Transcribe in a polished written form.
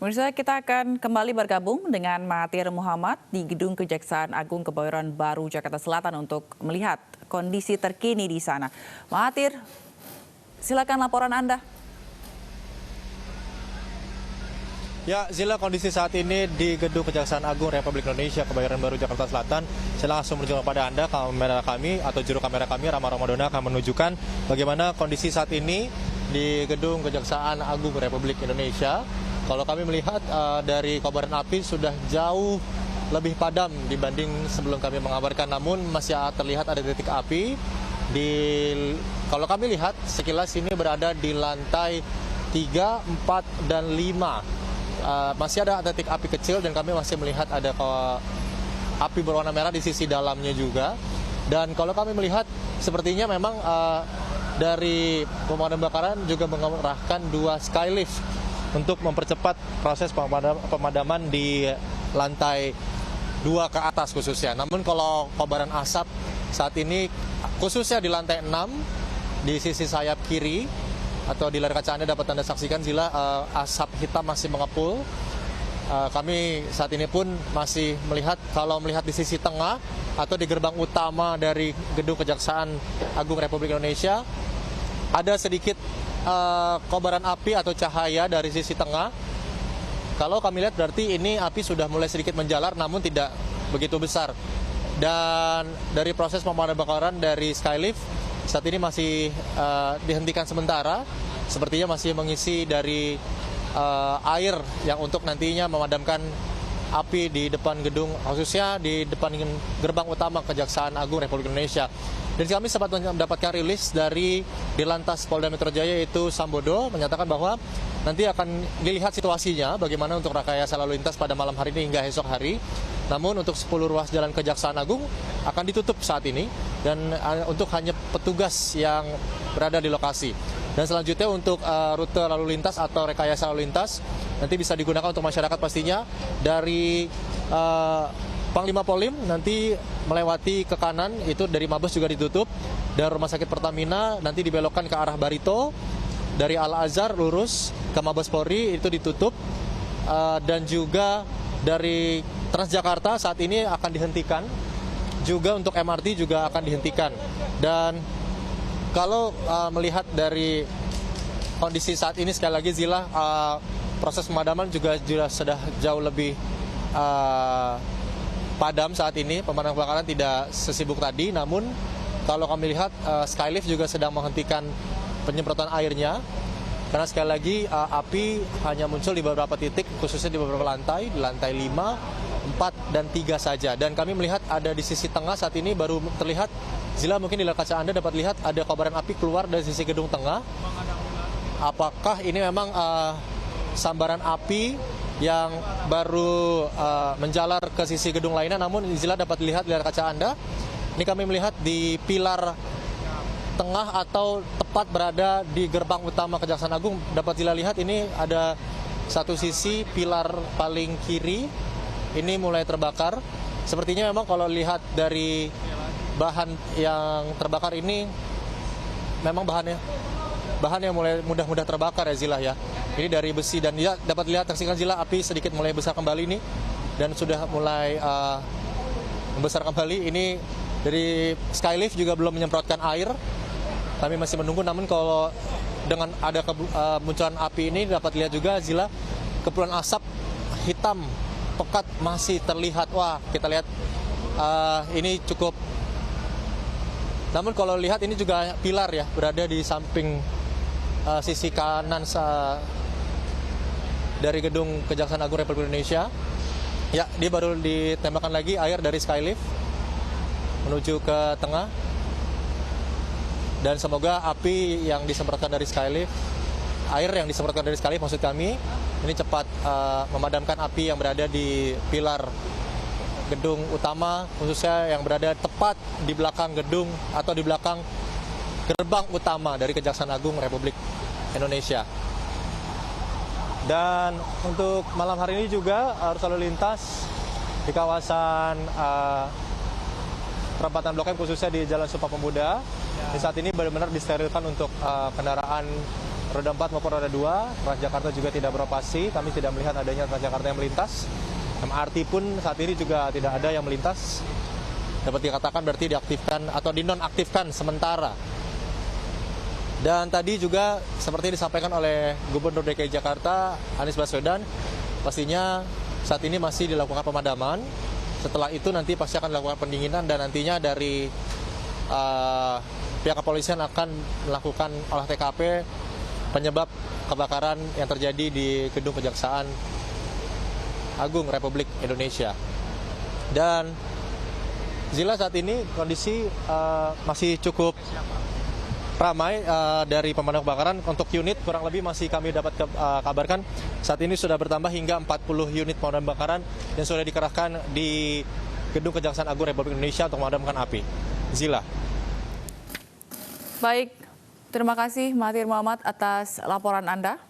Pemirsa, kita akan kembali bergabung dengan Mahathir Muhammad di Gedung Kejaksaan Agung Kebayoran Baru, Jakarta Selatan untuk melihat kondisi terkini di sana. Mahathir, silakan laporan Anda. Ya, Zila, kondisi saat ini di Gedung Kejaksaan Agung Republik Indonesia Kebayoran Baru, Jakarta Selatan. Saya langsung menunjukkan kepada Anda kamera kami atau juru kamera kami, Rama Ramadona, akan menunjukkan bagaimana kondisi saat ini di Gedung Kejaksaan Agung Republik Indonesia. Kalau kami melihat dari kobaran api sudah jauh lebih padam dibanding sebelum kami mengabarkan, namun masih terlihat ada titik api. Kalau kami lihat sekilas ini berada di lantai 3, 4, dan 5. Masih ada titik api kecil dan kami masih melihat ada api berwarna merah di sisi dalamnya juga. Dan kalau kami melihat sepertinya memang dari pemadam kebakaran juga mengerahkan 2 skylift untuk mempercepat proses pemadaman di lantai 2 ke atas khususnya. Namun kalau kobaran asap saat ini khususnya di lantai 6 di sisi sayap kiri atau di layar kaca Anda dapat Anda saksikan, Zila, asap hitam masih mengepul. Kami saat ini pun masih melihat, kalau melihat di sisi tengah atau di gerbang utama dari Gedung Kejaksaan Agung Republik Indonesia, ada sedikit kobaran api atau cahaya dari sisi tengah. Kalau kami lihat berarti ini api sudah mulai sedikit menjalar namun tidak begitu besar. Dan dari proses pemadam kebakaran dari skylift saat ini masih dihentikan sementara. Sepertinya masih mengisi dari air yang untuk nantinya memadamkan api di depan gedung, khususnya di depan gerbang utama Kejaksaan Agung Republik Indonesia. Dan kami sempat mendapatkan rilis dari Dirlantas Polda Metro Jaya, yaitu Sambodo, menyatakan bahwa nanti akan dilihat situasinya bagaimana untuk rekayasa lalu lintas pada malam hari ini hingga esok hari. Namun untuk 10 ruas jalan Kejaksaan Agung akan ditutup saat ini dan untuk hanya petugas yang berada di lokasi. Dan selanjutnya untuk rute lalu lintas atau rekayasa lalu lintas nanti bisa digunakan untuk masyarakat pastinya dari Panglima Polim nanti melewati ke kanan, itu dari Mabes juga ditutup, dan Rumah Sakit Pertamina nanti dibelokkan ke arah Barito, dari Al-Azhar lurus ke Mabes Polri itu ditutup, dan juga dari Transjakarta saat ini akan dihentikan, juga untuk MRT juga akan dihentikan. Dan kalau melihat dari kondisi saat ini, sekali lagi Zila, proses pemadaman juga sudah jauh lebih padam saat ini. Pemadam kebakaran tidak sesibuk tadi, namun kalau kami lihat skylift juga sedang menghentikan penyemprotan airnya, karena sekali lagi api hanya muncul di beberapa titik, khususnya di beberapa lantai, di lantai 5, 4, dan 3 saja. Dan kami melihat ada di sisi tengah saat ini baru terlihat, Zila, mungkin di layar kaca Anda dapat lihat ada kobaran api keluar dari sisi gedung tengah. Apakah ini memang sambaran api yang baru menjalar ke sisi gedung lainnya? Namun Zila dapat lihat di layar kaca Anda, ini kami melihat di pilar tengah atau tepat berada di gerbang utama Kejaksaan Agung, dapat Zila lihat ini ada satu sisi pilar paling kiri ini mulai terbakar. Sepertinya memang kalau lihat dari bahan yang terbakar ini memang bahan yang mulai mudah terbakar ya, Zila, ya. Ini dari besi, dan ya dapat lihat, saksikan Zila, api sedikit mulai besar kembali ini dan sudah mulai membesar kembali. Ini dari skylift juga belum menyemprotkan air. Kami masih menunggu, namun kalau dengan ada munculan api ini dapat lihat juga, Zila, kepulan asap hitam pekat masih terlihat. Wah, kita lihat ini cukup. Namun kalau lihat ini juga pilar ya, berada di samping sisi kanan dari gedung Kejaksaan Agung Republik Indonesia. Ya, dia baru ditembakkan lagi air dari skylift menuju ke tengah. Dan semoga api yang disemprotkan dari skylift, air yang disemprotkan dari skylift maksud kami, ini cepat memadamkan api yang berada di pilar gedung utama, khususnya yang berada tepat di belakang gedung atau di belakang gerbang utama dari Kejaksaan Agung Republik Indonesia. Dan untuk malam hari ini juga arus lalu lintas di kawasan perempatan Blok M, khususnya di Jalan Sumpah Pemuda, di saat ini benar-benar disterilkan untuk kendaraan roda 4 maupun roda 2. Transjakarta juga tidak beroperasi, kami tidak melihat adanya Transjakarta yang melintas. MRT pun saat ini juga tidak ada yang melintas. Dapat dikatakan berarti diaktifkan atau dinonaktifkan sementara. Dan tadi juga seperti disampaikan oleh Gubernur DKI Jakarta Anies Baswedan, pastinya saat ini masih dilakukan pemadaman. Setelah itu nanti pasti akan dilakukan pendinginan dan nantinya dari pihak kepolisian akan melakukan olah TKP penyebab kebakaran yang terjadi di Gedung Kejaksaan Agung Republik Indonesia. Dan Zila, saat ini kondisi masih cukup ramai dari pemadam kebakaran. Untuk unit kurang lebih masih kami dapat kabarkan saat ini sudah bertambah hingga 40 unit pemadam kebakaran yang sudah dikerahkan di Gedung Kejaksaan Agung Republik Indonesia untuk memadamkan api. Zila. Baik, terima kasih Mahathir Mohamad atas laporan Anda.